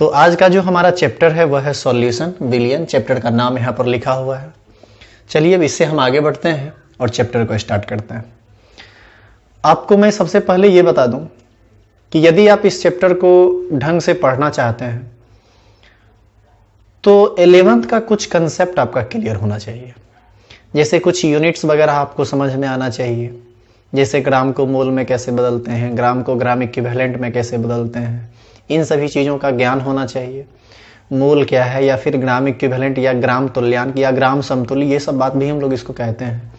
तो आज का जो हमारा चैप्टर है वह है सॉल्यूशन विलियन। चैप्टर का नाम यहाँ पर लिखा हुआ है। चलिए अब इससे हम आगे बढ़ते हैं और चैप्टर को स्टार्ट करते हैं। आपको मैं सबसे पहले ये बता दूं कि यदि आप इस चैप्टर को ढंग से पढ़ना चाहते हैं तो 11th का कुछ कंसेप्ट आपका क्लियर होना चाहिए। जैसे कुछ यूनिट्स वगैरह आपको समझ में आना चाहिए, जैसे ग्राम को मोल में कैसे बदलते हैं, ग्राम को ग्राम इक्विवेलेंट में कैसे बदलते हैं, इन सभी चीज़ों का ज्ञान होना चाहिए। मोल क्या है या फिर ग्राम इक्विवेलेंट या ग्राम तुल्यांक या ग्राम समतुल्य, ये सब बात भी हम लोग इसको कहते हैं।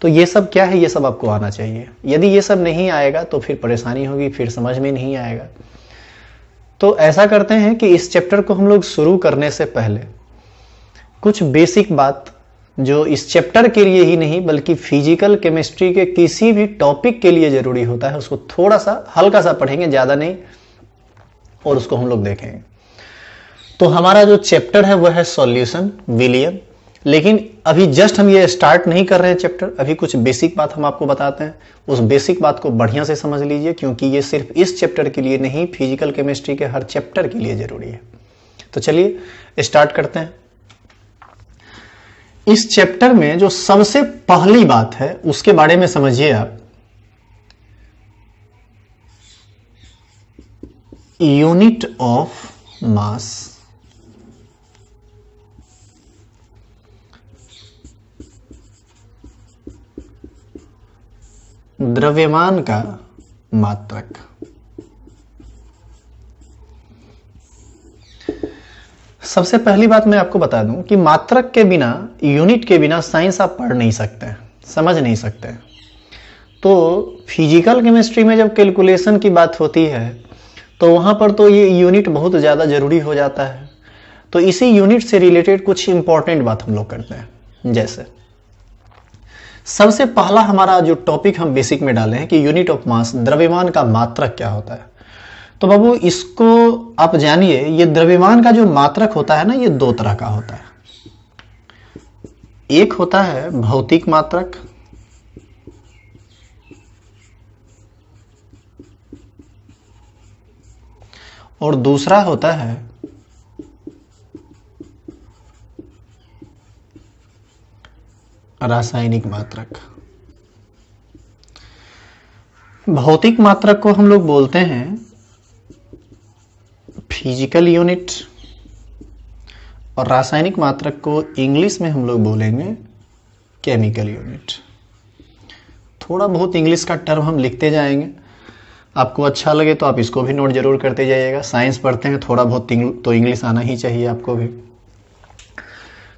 तो ये सब क्या है, ये सब आपको आना चाहिए। यदि ये सब नहीं आएगा तो फिर परेशानी होगी, फिर समझ में नहीं आएगा। तो ऐसा करते हैं कि इस चैप्टर को हम लोग शुरू करने से पहले कुछ बेसिक बात जो इस चैप्टर के लिए ही नहीं बल्कि फिजिकल केमिस्ट्री के किसी भी टॉपिक के लिए जरूरी होता है, उसको थोड़ा सा हल्का सा पढ़ेंगे, ज्यादा नहीं, और उसको हम लोग देखेंगे। तो हमारा जो चैप्टर है वह है सॉल्यूशन विलियन। लेकिन अभी जस्ट हम ये स्टार्ट नहीं कर रहे हैं चैप्टर, अभी कुछ बेसिक बात हम आपको बताते हैं। उस बेसिक बात को बढ़िया से समझ लीजिए, क्योंकि ये सिर्फ इस चैप्टर के लिए नहीं, फिजिकल केमिस्ट्री के हर चैप्टर के लिए जरूरी है। तो चलिए स्टार्ट करते हैं। इस चैप्टर में जो सबसे पहली बात है उसके बारे में समझिए आप। Unit of mass. द्रव्यमान का मात्रक। सबसे पहली बात मैं आपको बता दूं कि मात्रक के बिना, यूनिट के बिना साइंस आप पढ़ नहीं सकते, समझ नहीं सकते। तो फिजिकल केमिस्ट्री में जब कैलकुलेशन की बात होती है तो वहां पर तो ये यूनिट बहुत ज्यादा जरूरी हो जाता है। तो इसी यूनिट से रिलेटेड कुछ इंपॉर्टेंट बात हम लोग करते हैं। जैसे सबसे पहला हमारा जो टॉपिक हम बेसिक में डाले हैं कि यूनिट ऑफ मास, द्रव्यमान का मात्रक क्या होता है। तो बाबू इसको आप जानिए, ये द्रव्यमान का जो मात्रक होता है ना, ये दो तरह का होता है। एक होता है भौतिक मात्रक और दूसरा होता है रासायनिक मात्रक। भौतिक मात्रक को हम लोग बोलते हैं फिजिकल यूनिट और रासायनिक मात्रक को इंग्लिश में हम लोग बोलेंगे केमिकल यूनिट। थोड़ा बहुत इंग्लिश का टर्म हम लिखते जाएंगे, आपको अच्छा लगे तो आप इसको भी नोट जरूर करते जाइएगा। साइंस पढ़ते हैं, थोड़ा बहुत तो इंग्लिश आना ही चाहिए आपको भी।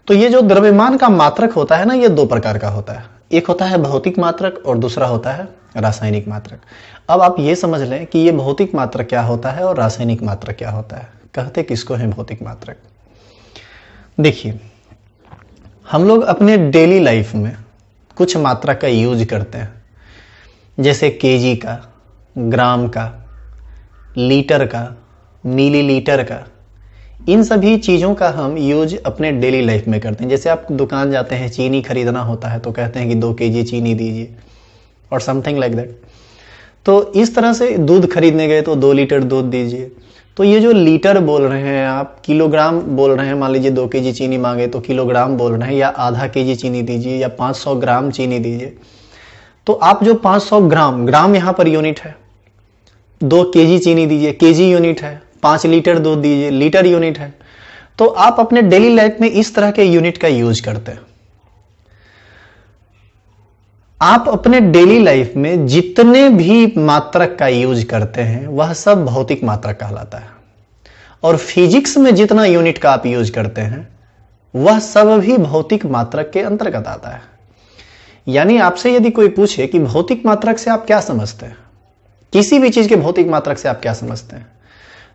तो ये जो द्रव्यमान का मात्रक होता है ना, ये दो प्रकार का होता है। एक होता है भौतिक मात्रक और दूसरा होता है रासायनिक मात्रक। अब आप ये समझ लें कि ये भौतिक मात्रक क्या होता है और रासायनिक मात्रक क्या होता है। कहते किसको है भौतिक मात्रक? देखिए, हम लोग अपने डेली लाइफ में कुछ मात्रक का यूज करते हैं, जैसे केजी का, ग्राम का, लीटर का, मिलीलीटर का। इन सभी चीज़ों का हम यूज अपने डेली लाइफ में करते हैं। जैसे आप दुकान जाते हैं, चीनी खरीदना होता है तो कहते हैं कि 2 केजी चीनी दीजिए और समथिंग लाइक दैट। तो इस तरह से दूध खरीदने गए तो 2 लीटर दूध दीजिए। तो ये जो लीटर बोल रहे हैं आप, किलोग्राम बोल रहे हैं, मान लीजिए 2 केजी चीनी मांगे तो किलोग्राम बोल रहे हैं, या आधा केजी चीनी दीजिए या 500 ग्राम चीनी दीजिए। तो आप जो 500 ग्राम, ग्राम यहाँ पर यूनिट है, 2 केजी चीनी दीजिए, केजी यूनिट है, 5 लीटर दूध दीजिए, लीटर यूनिट है। तो आप अपने डेली लाइफ में इस तरह के यूनिट का यूज करते हैं। आप अपने डेली लाइफ में जितने भी मात्रक का यूज करते हैं वह सब भौतिक मात्रक कहलाता है। और फिजिक्स में जितना यूनिट का आप यूज करते हैं वह सब भी भौतिक मात्रक के अंतर्गत आता है। यानी आपसे यदि कोई पूछे कि भौतिक मात्रक से आप क्या समझते हैं, किसी भी चीज के भौतिक मात्रक से आप क्या समझते हैं,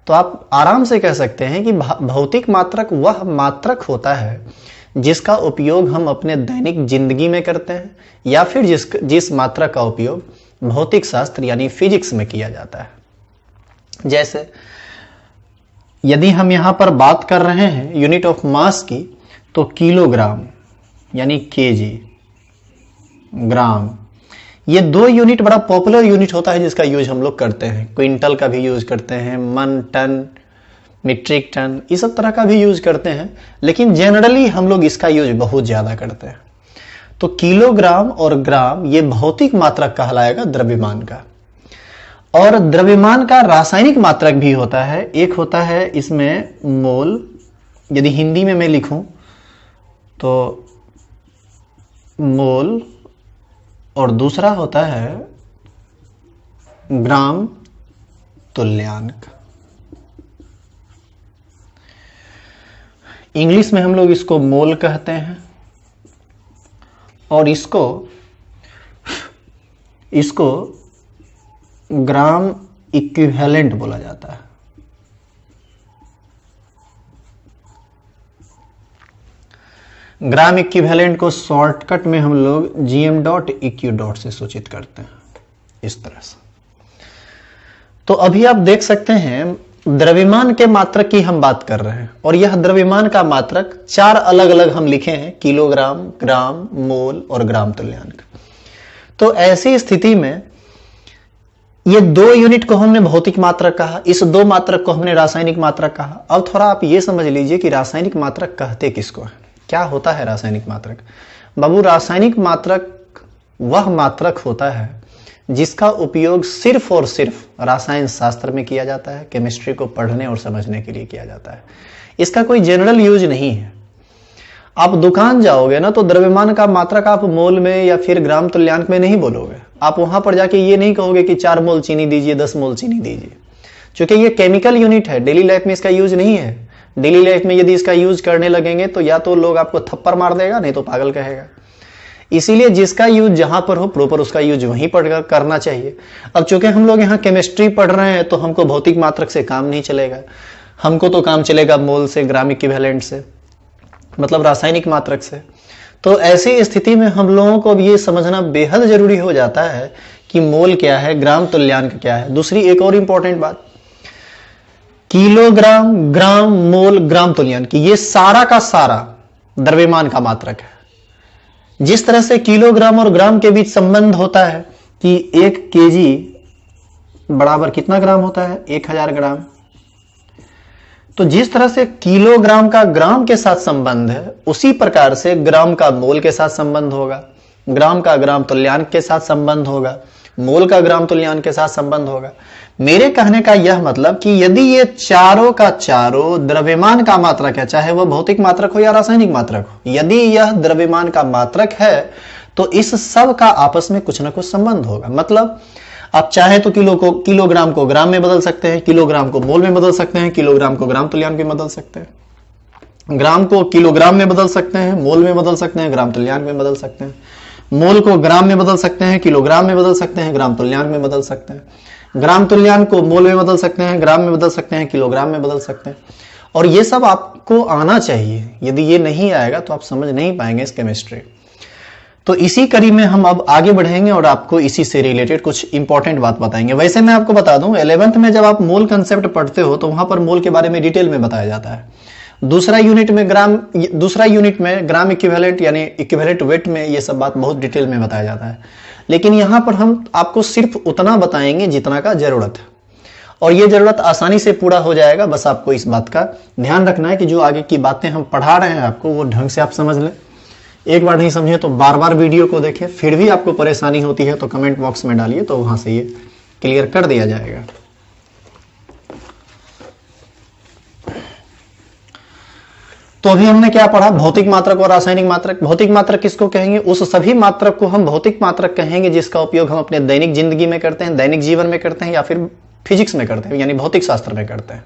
तो आप आराम से कह सकते हैं कि भौतिक मात्रक वह मात्रक होता है जिसका उपयोग हम अपने दैनिक जिंदगी में करते हैं, या फिर जिस मात्रक का उपयोग भौतिक शास्त्र यानी फिजिक्स में किया जाता है। जैसे यदि हम यहां पर बात कर रहे हैं यूनिट ऑफ मास की, तो किलोग्राम यानी केजी, ग्राम, ये 2 यूनिट बड़ा पॉपुलर यूनिट होता है जिसका यूज हम लोग करते हैं। क्विंटल का भी यूज करते हैं, मन, टन, मीट्रिक टन, इस सब तरह का भी यूज करते हैं, लेकिन जनरली हम लोग इसका यूज बहुत ज्यादा करते हैं। तो किलोग्राम और ग्राम ये भौतिक मात्रक कहलाएगा द्रव्यमान का। और द्रव्यमान का रासायनिक मात्रक भी होता है, एक होता है इसमें मोल, यदि हिंदी में मैं लिखूं तो मोल, और दूसरा होता है ग्राम तुल्यांक। इंग्लिश में हम लोग इसको मोल कहते हैं, और इसको ग्राम इक्विवेलेंट बोला जाता है। ग्राम इक्विवेलेंट को शॉर्टकट में हम लोग जीएम डॉट इक्यू डॉट से सूचित करते हैं, इस तरह से। तो अभी आप देख सकते हैं द्रव्यमान के मात्रक की हम बात कर रहे हैं, और यह द्रव्यमान का मात्रक 4 अलग अलग हम लिखे हैं, किलोग्राम, ग्राम, मोल और ग्राम तुल्यांक। तो ऐसी स्थिति में ये 2 यूनिट को हमने भौतिक मात्रक कहा, इस 2 मात्रक को हमने रासायनिक मात्रक कहा। अब थोड़ा आप ये समझ लीजिए कि रासायनिक मात्रक कहते किसको है, क्या होता है रासायनिक मात्रक। बाबू, रासायनिक मात्रक वह मात्रक होता है जिसका उपयोग सिर्फ और सिर्फ रसायन शास्त्र में किया जाता है, केमिस्ट्री को पढ़ने और समझने के लिए किया जाता है। इसका कोई जनरल यूज नहीं है। आप दुकान जाओगे ना तो द्रव्यमान का मात्रक आप मोल में या फिर ग्राम तुल्यांक में नहीं बोलोगे। आप वहां पर जाके ये नहीं कहोगे कि 4 मोल चीनी दीजिए, 10 मोल चीनी दीजिए, क्योंकि ये केमिकल यूनिट है, डेली लाइफ में इसका यूज नहीं है। डेली लाइफ में यदि इसका यूज करने लगेंगे तो या तो लोग आपको थप्पड़ मार देगा, नहीं तो पागल कहेगा। इसीलिए जिसका यूज जहां पर हो प्रॉपर उसका यूज वहीं पर करना चाहिए। अब चूंकि हम लोग यहाँ केमिस्ट्री पढ़ रहे हैं तो हमको भौतिक मात्रक से काम नहीं चलेगा, हमको तो काम चलेगा मोल से, ग्राम इक्विवेलेंट से, मतलब रासायनिक मात्रक से। तो ऐसी स्थिति में हम लोगों को अब ये समझना बेहद जरूरी हो जाता है कि मोल क्या है, ग्राम तुल्यांक क्या है। दूसरी एक और इंपॉर्टेंट बात, किलोग्राम, ग्राम, मोल, ग्राम तुल्यांक, ये सारा का सारा द्रव्यमान का मात्रक है। जिस तरह से किलोग्राम और ग्राम के बीच संबंध होता है कि 1 केजी बराबर कितना ग्राम होता है, 1000 ग्राम। तो जिस तरह से किलोग्राम का ग्राम के साथ संबंध है, उसी प्रकार से ग्राम का मोल के साथ संबंध होगा, ग्राम का ग्राम तुल्यांक के साथ संबंध होगा, मोल का ग्राम तुल्यांक के साथ संबंध होगा। मेरे कहने का यह मतलब कि यदि ये चारों का चारों द्रव्यमान का मात्रक है, चाहे वह भौतिक मात्रक हो या रासायनिक मात्रक हो, यदि यह द्रव्यमान का मात्रक है तो इस सब का आपस में कुछ ना कुछ संबंध होगा। मतलब आप चाहे तो किलोग्राम को ग्राम में बदल सकते हैं, किलोग्राम को मोल में बदल सकते हैं, किलोग्राम को ग्राम तुल्यांक में बदल सकते हैं, ग्राम को किलोग्राम में बदल सकते हैं, मोल में बदल सकते हैं, ग्राम तुल्यांक में बदल सकते हैं, मोल को ग्राम में बदल सकते हैं, किलोग्राम में बदल सकते हैं, ग्राम तुल्यांक में बदल सकते हैं, ग्राम तुल्यांक को मोल में बदल सकते हैं, ग्राम में बदल सकते हैं, किलोग्राम में बदल सकते हैं। और ये सब आपको आना चाहिए, यदि ये नहीं आएगा तो आप समझ नहीं पाएंगे इस केमिस्ट्री। तो इसी कड़ी में हम अब आगे बढ़ेंगे और आपको इसी से रिलेटेड कुछ इंपॉर्टेंट बात बताएंगे। वैसे मैं आपको बता दूं, 11th में जब आप मोल कंसेप्ट पढ़ते हो तो वहां पर मोल के बारे में डिटेल में बताया जाता है। दूसरा यूनिट में ग्राम इक्विवेलेंट यानी इक्विवेलेंट वेट में ये सब बात बहुत डिटेल में बताया जाता है। लेकिन यहां पर हम आपको सिर्फ उतना बताएंगे जितना का जरूरत है, और ये जरूरत आसानी से पूरा हो जाएगा। बस आपको इस बात का ध्यान रखना है कि जो आगे की बातें हम पढ़ा रहे हैं आपको वो ढंग से आप समझ लें। एक बार नहीं समझे तो बार बार वीडियो को देखें। फिर भी आपको परेशानी होती है तो कमेंट बॉक्स में डालिए, तो वहां से ये क्लियर कर दिया जाएगा। तो अभी हमने क्या पढ़ा, भौतिक मात्रक और रासायनिक मात्रक। भौतिक मात्रक किसको कहेंगे, उस सभी मात्रक को हम भौतिक मात्रक कहेंगे जिसका उपयोग हम अपने दैनिक जिंदगी में करते हैं, दैनिक जीवन में करते हैं, या फिर फिजिक्स में करते हैं यानी भौतिक शास्त्र में करते हैं।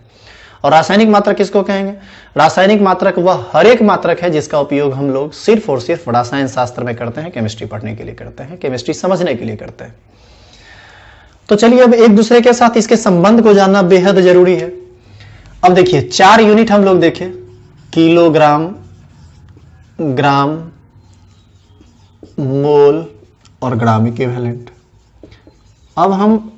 और रासायनिक मात्रक किसको कहेंगे, रासायनिक मात्रक वह हर एक मात्रक है जिसका उपयोग हम लोग सिर्फ और सिर्फ रसायन शास्त्र में करते हैं, केमिस्ट्री पढ़ने के लिए करते हैं, केमिस्ट्री समझने के लिए करते हैं। तो चलिए अब एक दूसरे के साथ इसके संबंध को जानना बेहद जरूरी है। अब देखिए 4 यूनिट हम लोग देखें, किलोग्राम, ग्राम, मोल और ग्राम इक्विवेलेंट। अब हम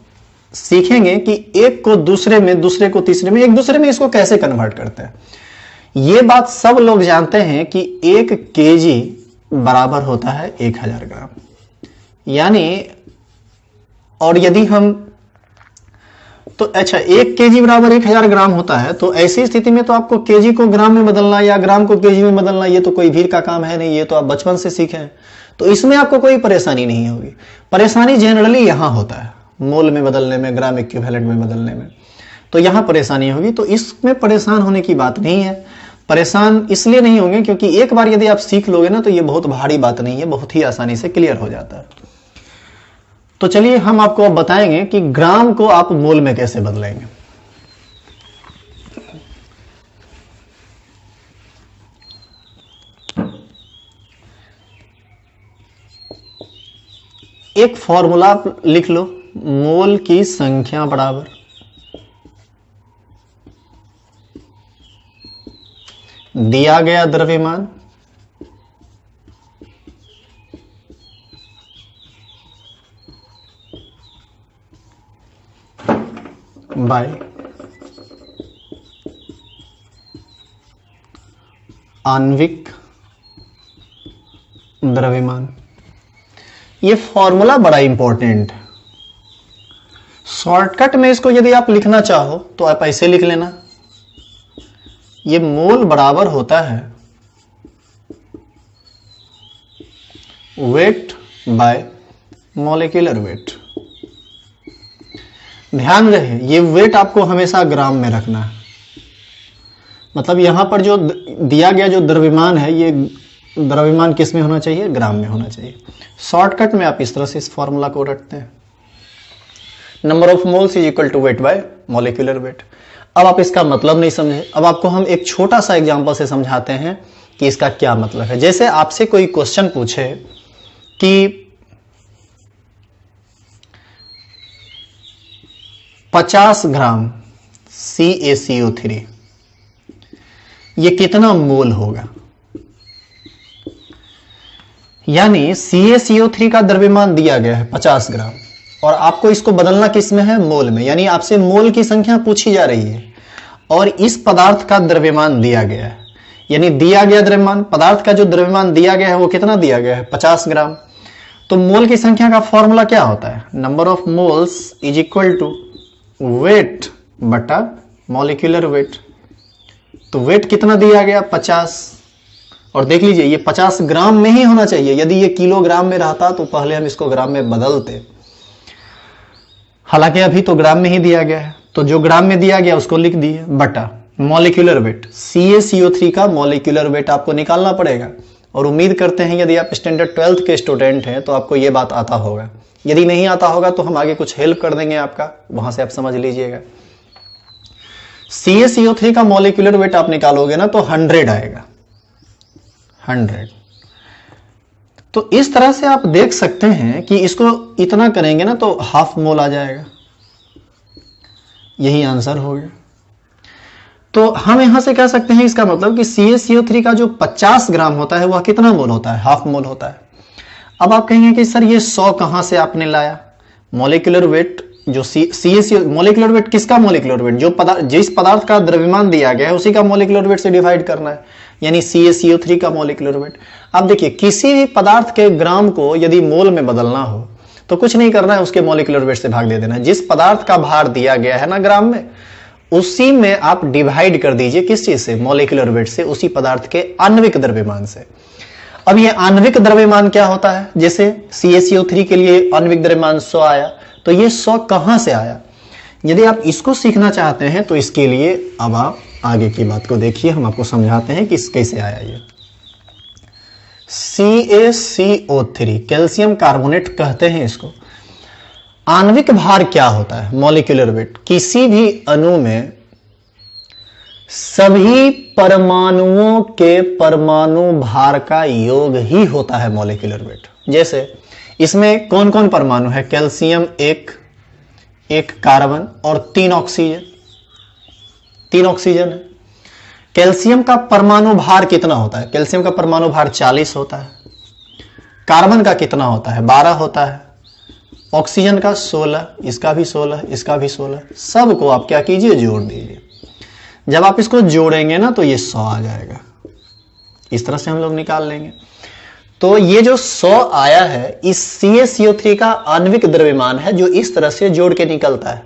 सीखेंगे कि एक को दूसरे में, दूसरे को तीसरे में, एक दूसरे में इसको कैसे कन्वर्ट करते हैं। यह बात सब लोग जानते हैं कि 1 केजी बराबर होता है 1000 ग्राम, यानी और यदि हम तो अच्छा 1 केजी बराबर 1000 ग्राम होता है, तो ऐसी स्थिति में तो आपको केजी को ग्राम में बदलना या ग्राम को केजी में बदलना ये तो कोई भीड़ का काम है नहीं, ये तो आप बचपन से सीखे हैं, तो इसमें आपको कोई परेशानी नहीं होगी। परेशानी जनरली यहां होता है मोल में बदलने में, ग्राम इक्विवेलेंट में बदलने में, तो यहां परेशानी होगी। तो इसमें परेशान होने की बात नहीं है। परेशान इसलिए नहीं होंगे क्योंकि एक बार यदि आप सीख लोगे ना तो ये बहुत भारी बात नहीं है, बहुत ही आसानी से क्लियर हो जाता है। तो चलिए हम आपको अब बताएंगे कि ग्राम को आप मोल में कैसे बदलेंगे। एक फॉर्मूला आप लिख लो, मोल की संख्या बराबर दिया गया द्रव्यमान बाय आणविक द्रव्यमान। ये फॉर्मूला बड़ा इंपॉर्टेंट है। शॉर्टकट में इसको यदि आप लिखना चाहो तो आप ऐसे लिख लेना, ये मोल बराबर होता है वेट बाय मॉलिक्यूलर वेट। ध्यान रहे ये वेट आपको हमेशा ग्राम में रखना है, मतलब यहां पर जो दिया गया जो द्रव्यमान है ये द्रव्यमान किस में होना चाहिए, ग्राम में होना चाहिए। शॉर्टकट में आप इस तरह से इस फॉर्मूला को रखते हैं, number of moles is equal to weight by molecular weight. अब आप इसका मतलब नहीं समझे, अब आपको हम एक छोटा सा एग्जांपल से समझाते हैं कि इसका क्या मतलब है। जैसे आपसे कोई क्वेश्चन पूछे कि 50 ग्राम CaCO3 ये कितना मोल होगा, यानी CaCO3 का द्रव्यमान दिया गया है 50 ग्राम और आपको इसको बदलना किस में है, मोल में, यानी आपसे मोल की संख्या पूछी जा रही है और इस पदार्थ का द्रव्यमान दिया गया है, यानी दिया गया द्रव्यमान, पदार्थ का जो द्रव्यमान दिया गया है वो कितना दिया गया है, 50 ग्राम। तो मोल की संख्या का फॉर्मूला क्या होता है, number of moles is equal to weight बटा मॉलिक्यूलर वेट। तो वेट कितना दिया गया, 50, और देख लीजिए ये 50 ग्राम में ही होना चाहिए, यदि ये किलोग्राम में रहता तो पहले हम इसको ग्राम में बदलते, हालांकि अभी तो ग्राम में ही दिया गया है, तो जो ग्राम में दिया गया उसको लिख दिए बटा मॉलिक्यूलर वेट। CaCO3 का मॉलिक्यूलर वेट आपको निकालना पड़ेगा, और उम्मीद करते हैं यदि आप स्टैंडर्ड 12th के स्टूडेंट हैं तो आपको यह बात आता होगा। यदि नहीं आता होगा तो हम आगे कुछ हेल्प कर देंगे आपका, वहां से आप समझ लीजिएगा। CaCO3 का मॉलिक्यूलर वेट आप निकालोगे ना तो 100 आएगा, 100। तो इस तरह से आप देख सकते हैं कि इसको इतना करेंगे ना तो हाफ मोल आ जाएगा, यही आंसर हो गया। तो हम यहां से कह सकते हैं इसका मतलब कि CaCO3 का जो 50 ग्राम होता है वह कितना मोल होता है, हाफ मोल होता है। अब आप कहेंगे कि सर ये 100 कहां से आपने लाया, मॉलिक्यूलर वेट जो CaCO मॉलिक्यूलर वेट किसका मॉलिक्यूलर वेट, जो जिस पदार्थ का द्रव्यमान दिया गया है उसी का मॉलिक्यूलर वेट से डिवाइड करना है, यानी CaCO3 का मॉलिक्यूलर वेट। अब देखिए किसी भी पदार्थ के ग्राम को यदि मोल में बदलना हो तो कुछ नहीं करना है, उसके मॉलिक्यूलर वेट से भाग दे देना है। जिस पदार्थ का भार दिया गया है ना ग्राम में, उसी में आप डिवाइड कर दीजिए किस चीज से, मॉलिक्यूलर वेट से, उसी पदार्थ के आणविक द्रव्यमान से। अब ये आणविक द्रव्यमान क्या होता है, जैसे CaCO3 के लिए आणविक द्रव्यमान 100 आया, तो ये 100 कहां से आया। यदि आप इसको सीखना चाहते हैं तो इसके लिए अब आप आगे की बात को देखिए, हम आपको समझाते हैं कि कैसे आया ये। CaCO3 कैल्शियम कार्बोनेट कहते हैं इसको। आणविक भार क्या होता है, मॉलिक्यूलर वेट। किसी भी अणु में सभी परमाणुओं के परमाणु भार का योग ही होता है मॉलिक्यूलर वेट। जैसे इसमें कौन कौन परमाणु है, कैल्शियम एक कार्बन और 3 ऑक्सीजन, 3 ऑक्सीजन है। कैल्शियम का परमाणु भार कितना होता है, कैल्शियम का परमाणु भार 40 होता है। कार्बन का कितना होता है, 12 होता है। ऑक्सीजन का 16, इसका भी 16, इसका भी 16। सबको आप क्या कीजिए, जोड़ दीजिए। जब आप इसको जोड़ेंगे ना तो ये 100 आ जाएगा। इस तरह से हम लोग निकाल लेंगे। तो ये जो 100 आया है इस CaCO3 का आणविक द्रव्यमान है जो इस तरह से जोड़ के निकलता है।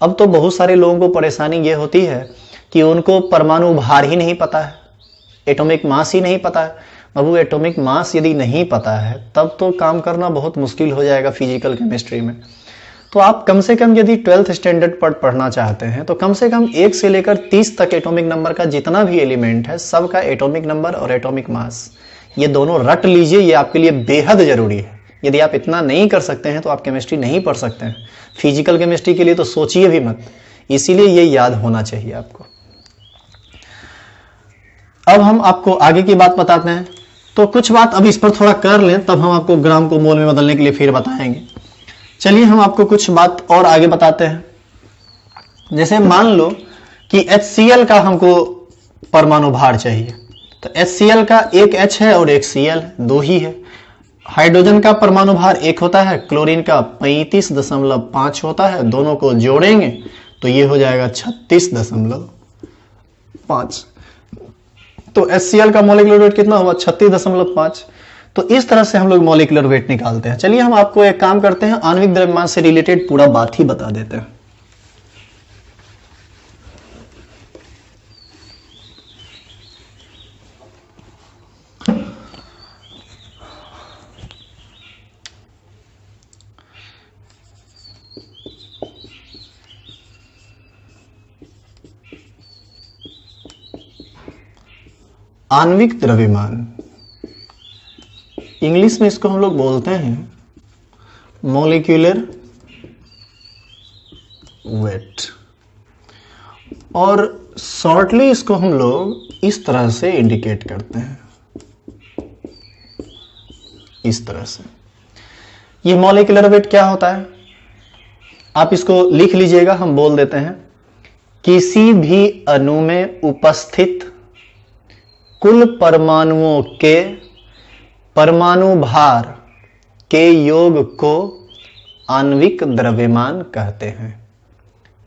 अब तो बहुत सारे लोगों को परेशानी ये होती है कि उनको परमाणु भार ही नहीं पता है, एटॉमिक मास ही नहीं पता है। बाबू एटॉमिक मास यदि नहीं पता है तब तो काम करना बहुत मुश्किल हो जाएगा फिजिकल केमिस्ट्री में। तो आप कम से कम यदि 12th स्टैंडर्ड पर पढ़ना चाहते हैं तो कम से कम 1 से लेकर 30 तक एटॉमिक नंबर का जितना भी एलिमेंट है सबका एटॉमिक नंबर और एटॉमिक मास ये दोनों रट लीजिए, ये आपके लिए बेहद जरूरी है। यदि आप इतना नहीं कर सकते हैं तो आप केमिस्ट्री नहीं पढ़ सकते हैं। फिजिकल केमिस्ट्री के लिए तो सोचिए भी मत, इसीलिए ये याद होना चाहिए आपको। अब हम आपको आगे की बात बताते हैं। तो कुछ बात अब इस पर थोड़ा कर लें, तब हम आपको ग्राम को मोल में बदलने के लिए फिर बताएंगे। चलिए हम आपको कुछ बात और आगे बताते हैं। जैसे मान लो कि HCl का हमको परमाणु भार चाहिए, तो HCl का एक H है और एक Cl, दो ही है। हाइड्रोजन का परमाणु भार 1 होता है, क्लोरीन का 35.5 होता है। दोनों को जोड़ेंगे तो ये हो जाएगा 36.5। तो HCl का मॉलिक्यूलर वेट कितना हुआ? 36.5। तो इस तरह से हम लोग मॉलिक्यूलर वेट निकालते हैं। चलिए हम आपको एक काम करते हैं, आणविक द्रव्यमान से रिलेटेड पूरा बात ही बता देते हैं। आणविक द्रव्यमान, इंग्लिश में इसको हम लोग बोलते हैं मॉलिक्यूलर वेट, और शॉर्टली इसको हम लोग इस तरह से इंडिकेट करते हैं, इस तरह से। ये मॉलिक्यूलर वेट क्या होता है आप इसको लिख लीजिएगा, हम बोल देते हैं किसी भी अणु में उपस्थित कुल परमाणुओं के परमाणु भार के योग को आणविक द्रव्यमान कहते हैं।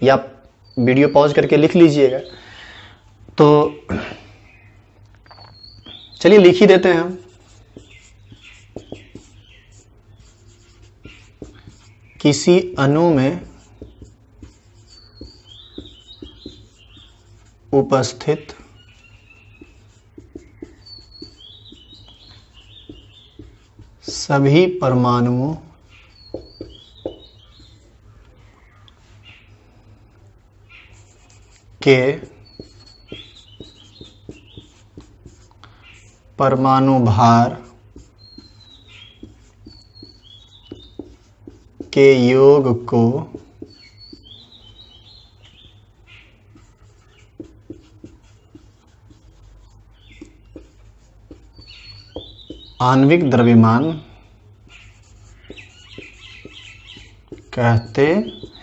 या वीडियो पॉज करके लिख लीजिएगा। तो चलिए लिख ही देते हैं हम। किसी अणु में उपस्थित सभी परमाणुओं के परमाणु भार के योग को आणविक द्रव्यमान कहते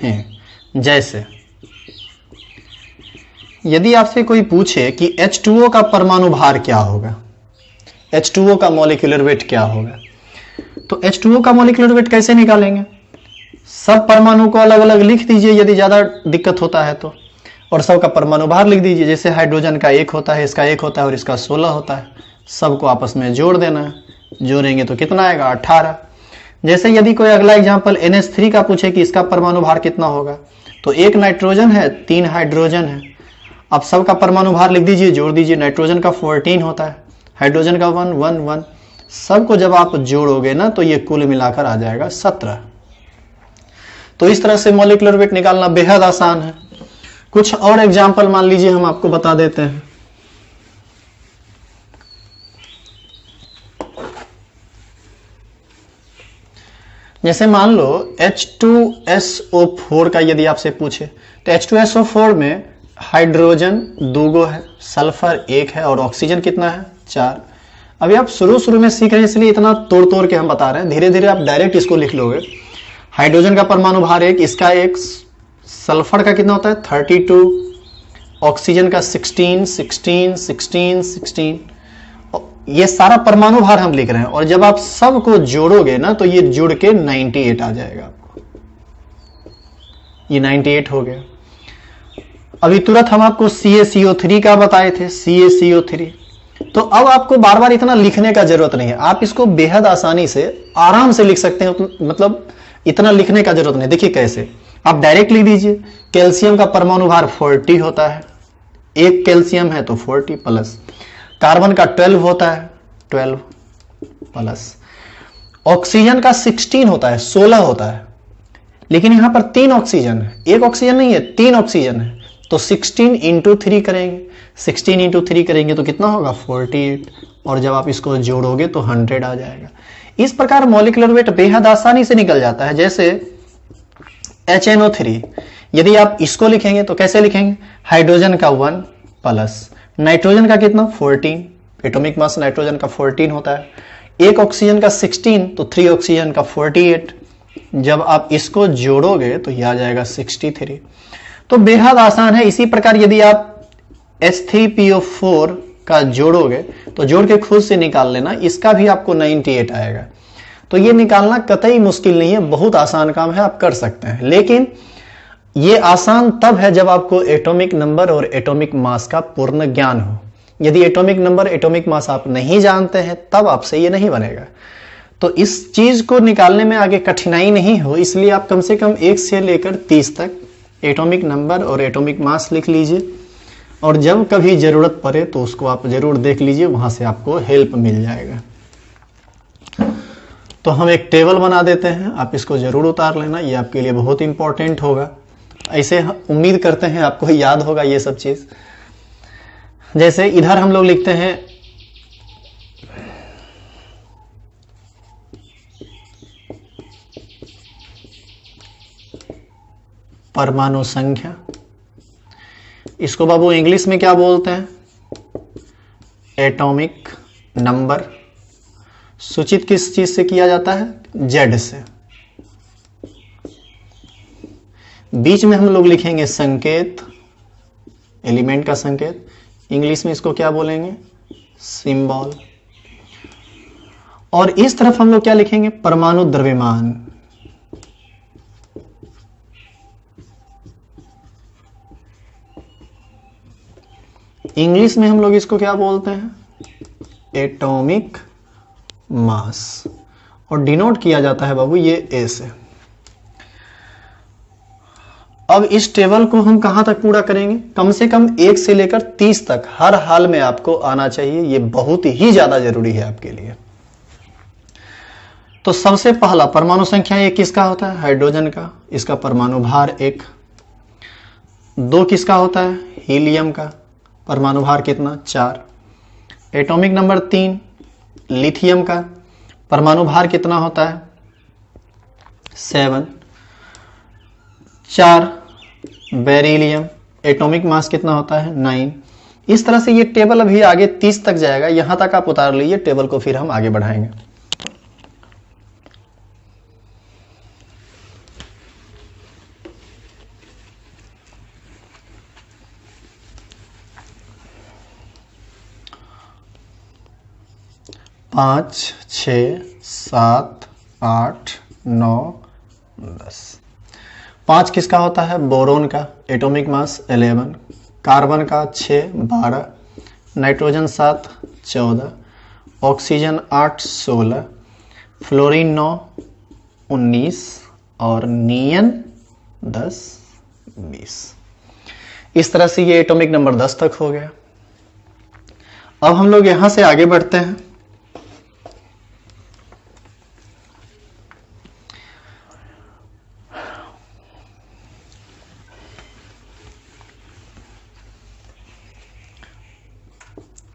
हैं। जैसे यदि आपसे कोई पूछे कि H2O का परमाणु भार क्या होगा, H2O का मॉलिक्यूलर वेट क्या होगा, तो H2O का मॉलिक्यूलर वेट कैसे निकालेंगे? सब परमाणु को अलग अलग लिख दीजिए यदि ज्यादा दिक्कत होता है तो, और सबका परमाणु भार लिख दीजिए। जैसे हाइड्रोजन का 1 होता है, इसका 1 होता है और इसका 16 होता है। सबको आपस में जोड़ देना है, जोड़ेंगे तो कितना आएगा? 18। जैसे यदि कोई अगला एग्जांपल NH3 का पूछे कि इसका परमाणु भार कितना होगा, तो 1 नाइट्रोजन है, 3 हाइड्रोजन है। अब सबका परमाणु भार लिख दीजिए, जोड़ दीजिए। नाइट्रोजन का 14 होता है, हाइड्रोजन का 1 1 1। सबको जब आप जोड़ोगे ना तो ये कुल मिलाकर आ जाएगा 17। तो इस तरह से मॉलिक्यूलर वेट निकालना बेहद आसान है। कुछ और एग्जांपल मान लीजिए हम आपको बता देते हैं। जैसे मान लो H2SO4 का यदि आपसे पूछे, तो H2SO4 में हाइड्रोजन 2 है, सल्फर 1 है और ऑक्सीजन कितना है? 4। अभी आप शुरू में सीख रहे हैं इसलिए इतना तोड़ तोड़ के हम बता रहे हैं। धीरे धीरे आप डायरेक्ट इसको लिख लोगे। हाइड्रोजन का परमाणु भार 1, इसका 1, सल्फर का कितना होता है? 32, ऑक्सीजन का 16 16 16 16। ये सारा परमाणु भार हम लिख रहे हैं, और जब आप सबको जोड़ोगे ना तो ये जुड़ के 98 आ जाएगा आपको। ये 98 हो गया। अभी तुरंत हम आपको CaCO3 का बताए थे, CaCO3। तो अब आपको बार बार इतना लिखने का जरूरत नहीं है, आप इसको बेहद आसानी से आराम से लिख सकते हैं। मतलब इतना लिखने का जरूरत नहीं। देखिए कैसे, आप डायरेक्ट लिख दीजिए, कैल्शियम का परमाणु भार 40 होता है, एक कैल्शियम है तो 40 प्लस, कार्बन का 12 होता है, 12 प्लस, ऑक्सीजन का 16 होता है, 16 होता है, लेकिन यहां पर 3 ऑक्सीजन है, एक ऑक्सीजन नहीं है, 3 ऑक्सीजन है, तो 16 इंटू 3 करेंगे, 16 इंटू 3 करेंगे तो कितना होगा 48, और जब आप इसको जोड़ोगे तो 100 आ जाएगा। इस प्रकार मॉलिक्यूलर वेट बेहद आसानी से निकल जाता है। जैसे HNO3, यदि आप इसको लिखेंगे तो कैसे लिखेंगे, हाइड्रोजन का 1 प्लस नाइट्रोजन का कितना 14, एटॉमिक मास नाइट्रोजन का 14 होता है, एक ऑक्सीजन का 16 तो 3 ऑक्सीजन का 48, जब आप इसको जोड़ोगे तो यह आ जाएगा 63। तो बेहद आसान है। इसी प्रकार यदि आप H3PO4 का जोड़ोगे तो जोड़ के खुद से निकाल लेना, इसका भी आपको 98 आएगा। तो ये निकालना कतई मुश्किल नहीं है, बहुत आसान काम है, आप कर सकते हैं। लेकिन ये आसान तब है जब आपको एटॉमिक नंबर और एटॉमिक मास का पूर्ण ज्ञान हो। यदि एटॉमिक नंबर एटॉमिक मास आप नहीं जानते हैं तब आपसे ये नहीं बनेगा। तो इस चीज को निकालने में आगे कठिनाई नहीं हो, इसलिए आप कम से कम 1 से लेकर 30 तक एटॉमिक नंबर और एटॉमिक मास लिख लीजिए, और जब कभी जरूरत पड़े तो उसको आप जरूर देख लीजिए, वहां से आपको हेल्प मिल जाएगा। तो हम एक टेबल बना देते हैं, आप इसको जरूर उतार लेना, ये आपके लिए बहुत इंपॉर्टेंट होगा। ऐसे उम्मीद करते हैं आपको याद होगा ये सब चीज। जैसे इधर हम लोग लिखते हैं परमाणु संख्या, इसको बाबू इंग्लिश में क्या बोलते हैं, एटॉमिक नंबर। सूचित किस चीज से किया जाता है, Z से। बीच में हम लोग लिखेंगे संकेत, एलिमेंट का संकेत, इंग्लिश में इसको क्या बोलेंगे, सिंबल। और इस तरफ हम लोग क्या लिखेंगे, परमाणु द्रव्यमान। इंग्लिश में हम लोग इसको क्या बोलते हैं, एटॉमिक मास, और डिनोट किया जाता है बाबू ये A से। अब इस टेबल को हम कहां तक पूरा करेंगे, कम से कम 1 से लेकर 30 तक हर हाल में आपको आना चाहिए, ये बहुत ही ज्यादा जरूरी है आपके लिए। तो सबसे पहला परमाणु संख्या 1 किसका होता है, हाइड्रोजन का, इसका परमाणु भार 1। 2 किसका होता है, हीलियम का, परमाणु भार कितना 4। एटॉमिक नंबर 3 लिथियम का, परमाणु भार कितना होता है 7। 4 बेरिलियम, एटॉमिक मास कितना होता है 9। इस तरह से ये टेबल अभी आगे 30 तक जाएगा, यहां तक आप उतार लीजिए, टेबल को फिर हम आगे बढ़ाएंगे। पाँच, 6, 7, 8, 9, 10। 5 किसका होता है, बोरोन का, एटॉमिक मास 11। कार्बन का 6, 12। नाइट्रोजन 7, 14। ऑक्सीजन 8, 16। फ्लोरीन 9, 19 और नियन 10, 20। इस तरह से ये एटॉमिक नंबर 10 तक हो गया। अब हम लोग यहां से आगे बढ़ते हैं।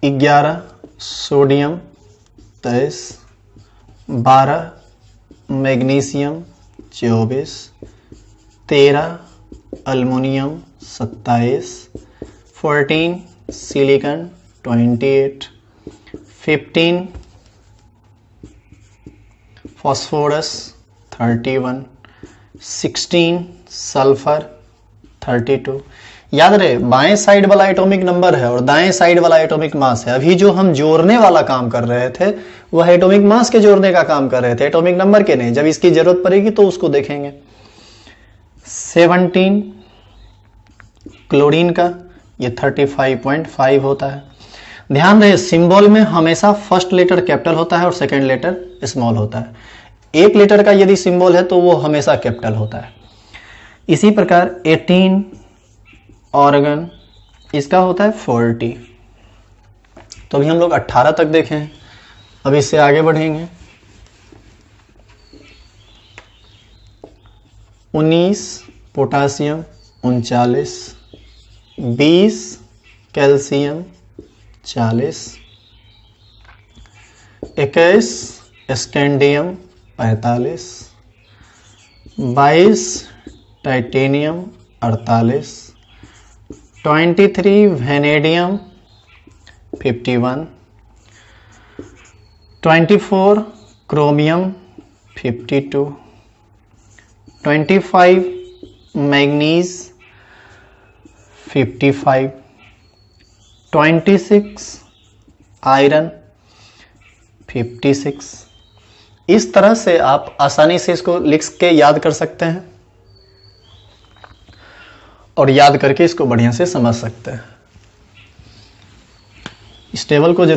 ग्यारह sodium, 23, 12 magnesium, 24, 13 aluminium, 27, 14 silicon, 28, 15 phosphorus, 31, 16 sulphur, 32। याद रहे, बाएं साइड वाला एटॉमिक नंबर है और दाएं साइड वाला एटॉमिक मास है। अभी जो हम जोड़ने वाला काम कर रहे थे वह एटॉमिक मास के जोड़ने का काम कर रहे थे, एटॉमिक नंबर के नहीं। जब इसकी जरूरत पड़ेगी तो उसको देखेंगे। 17 क्लोरीन का, ये 35.5 होता है। ध्यान रहे, सिंबल में हमेशा फर्स्ट लेटर कैपिटल होता है और सेकेंड लेटर स्मॉल होता है। 1 लेटर का यदि सिंबल है तो वो हमेशा कैपिटल होता है। इसी प्रकार 18 ऑर्गन, इसका होता है 40। तो अभी हम लोग 18 तक देखें, अब इससे आगे बढ़ेंगे। 19 potassium 39, 20 calcium 40, 21 scandium 45, 22 titanium 48, 23 vanadium 51, 24 chromium 52, 25 manganese 55, 26 iron 56। इस तरह से आप आसानी से इसको लिख के याद कर सकते हैं और याद करके इसको बढ़िया से समझ सकते हैं। इस टेबल को जरूर